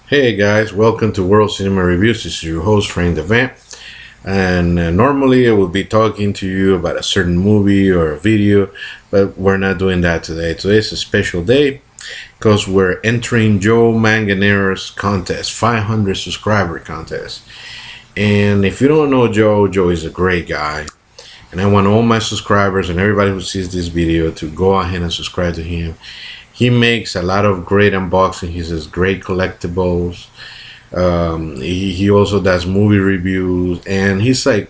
Hey guys, welcome to World Cinema Reviews. This is your host, Frank Devant. And normally I will be talking to you about a certain movie or a video, but we're not doing that today. Today's a special day because we're entering Joe Manganaro's contest, 500 subscriber contest. And if you don't know Joe, Joe is a great guy. And I want all my subscribers and everybody who sees this video to go ahead and subscribe to him. He makes a lot of great unboxing. He says great collectibles. He also does movie reviews, and he's like,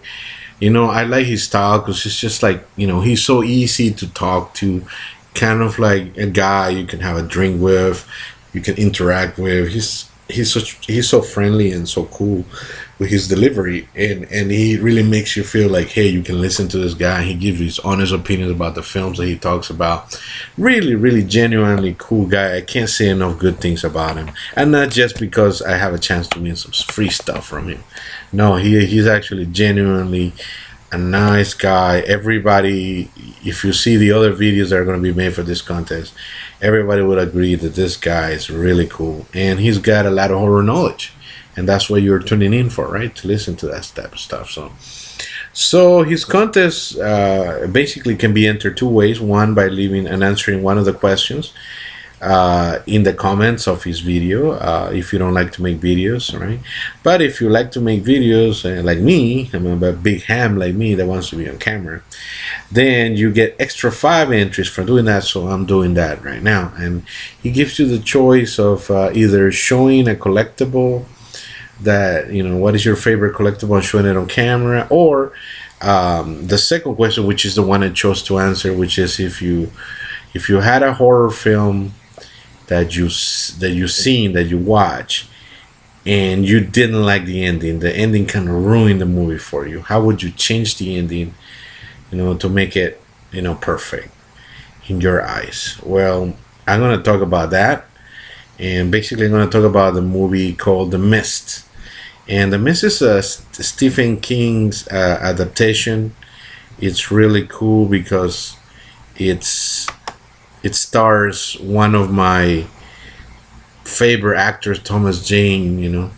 I like his style because it's just like, he's so easy to talk to, kind of like a guy you can have a drink with, you can interact with. He's so friendly and so cool with his delivery, and he really makes you feel like, hey, you can listen to this guy. He gives you his honest opinions about the films that he talks about. Really, really genuinely cool guy. I can't say enough good things about him, and not just because I have a chance to win some free stuff from him. No, he's actually genuinely a nice guy. Everybody, if you see the other videos that are going to be made for this contest, everybody would agree that this guy is really cool, and he's got a lot of horror knowledge, and that's what you're tuning in for, right? To listen to that type of stuff. So his contest basically can be entered two ways. One, by leaving and answering one of the questions in the comments of his video, if you don't like to make videos, right? But if you like to make videos, like me, I'm a big ham like me that wants to be on camera, then you get extra 5 entries for doing that. So I'm doing that right now, and he gives you the choice of either showing a collectible that, what is your favorite collectible, and showing it on camera, or the second question, which is the one I chose to answer, which is if you had a horror film that you watch and you didn't like the ending kind of ruined the movie for you, how would you change the ending, to make it, perfect in your eyes? Well, I'm going to talk about that, and basically I'm going to talk about the movie called The Mist. And The Mist is a Stephen King's adaptation. It's really cool because it stars one of my favorite actors, Thomas Jane,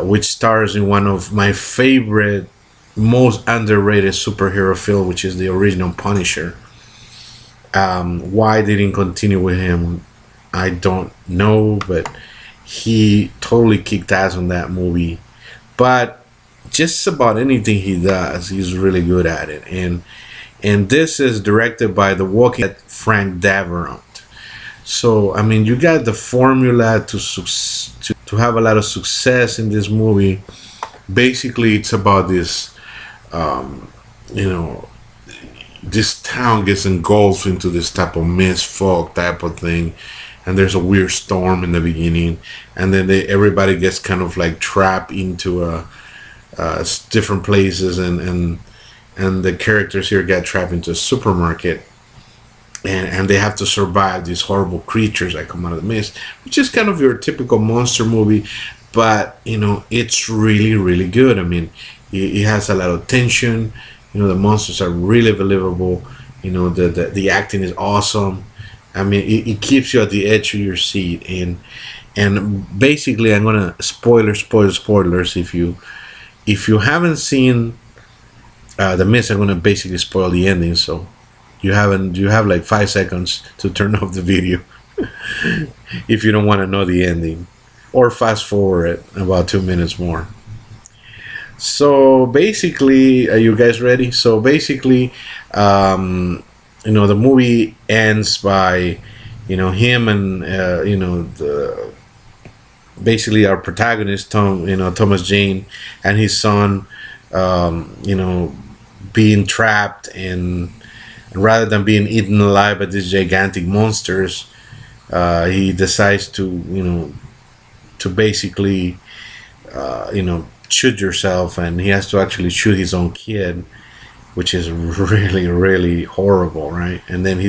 which stars in one of my favorite, most underrated superhero film, which is the original Punisher. Why they didn't continue with him, I don't know, but he totally kicked ass on that movie. But just about anything he does, he's really good at it. And this is directed by the Walking Dead Frank Darabont. So I mean, you got the formula to have a lot of success in this movie. Basically, it's about this, um, you know, this town gets engulfed into this type of mist, fog type of thing, and there's a weird storm in the beginning, and then everybody gets kind of like trapped into different places, and the characters here get trapped into a supermarket, and they have to survive these horrible creatures that come out of the mist, which is kind of your typical monster movie, but it's really, really good. I mean, it has a lot of tension. The monsters are really believable. The acting is awesome. I mean, it keeps you at the edge of your seat, and basically, I'm gonna spoilers. If you haven't seen The Mist, I'm gonna basically spoil the ending. So you have like 5 seconds to turn off the video if you don't want to know the ending, or fast forward it about 2 minutes more. So basically, are you guys ready? So basically, the movie ends by, him and, basically our protagonist, Thomas Jane, and his son, being trapped, and rather than being eaten alive by these gigantic monsters, he decides to basically, shoot yourself, and he has to actually shoot his own kid, which is really, really horrible, right? And then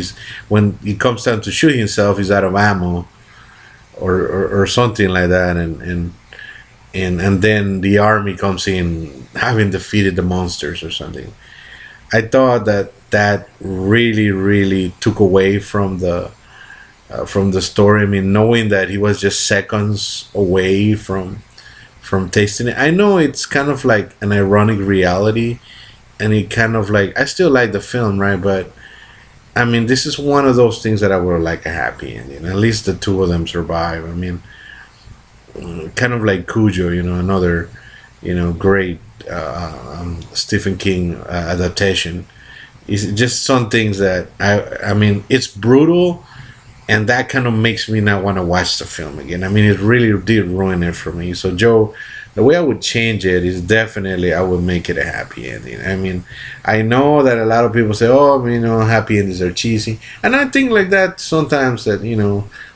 when it comes time to shoot himself, he's out of ammo, or something like that, and then the army comes in, having defeated the monsters or something. I thought that really, really took away from from the story. I mean, knowing that he was just seconds away from tasting it. I know it's kind of like an ironic reality, and it kind of like, I still like the film, right? But I mean, this is one of those things that I would like a happy ending. At least the two of them survive. I mean, kind of like Cujo, another, great Stephen King adaptation. It's just some things that I mean, it's brutal, and that kind of makes me not want to watch the film again. I mean, it really did ruin it for me. So, Joe, the way I would change it is definitely I would make it a happy ending. I mean, I know that a lot of people say, "Oh, I mean, happy endings are cheesy," and I think like that sometimes. That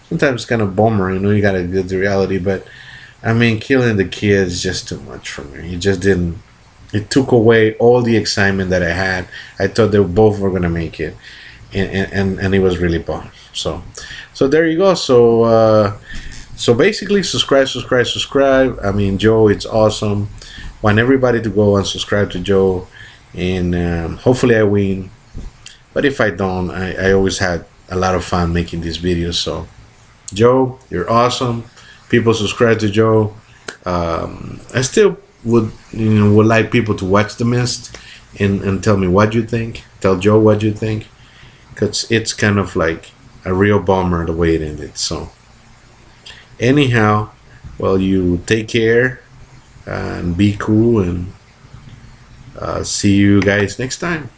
sometimes it's kind of bummer. You got to get the reality, but I mean, killing the kid is just too much for me. It just didn't. It took away all the excitement that I had. I thought they both were gonna make it, and it was really bummed. So there you go. So basically, subscribe, subscribe, subscribe. I mean, Joe, it's awesome. Want everybody to go and subscribe to Joe, and hopefully I win. But if I don't, I always had a lot of fun making these videos. So, Joe, you're awesome. People subscribe to Joe. I still would like people to watch The Mist and tell me what you think. Tell Joe what you think, because it's kind of like a real bummer the way it ended. So anyhow, well, you take care and be cool, and see you guys next time.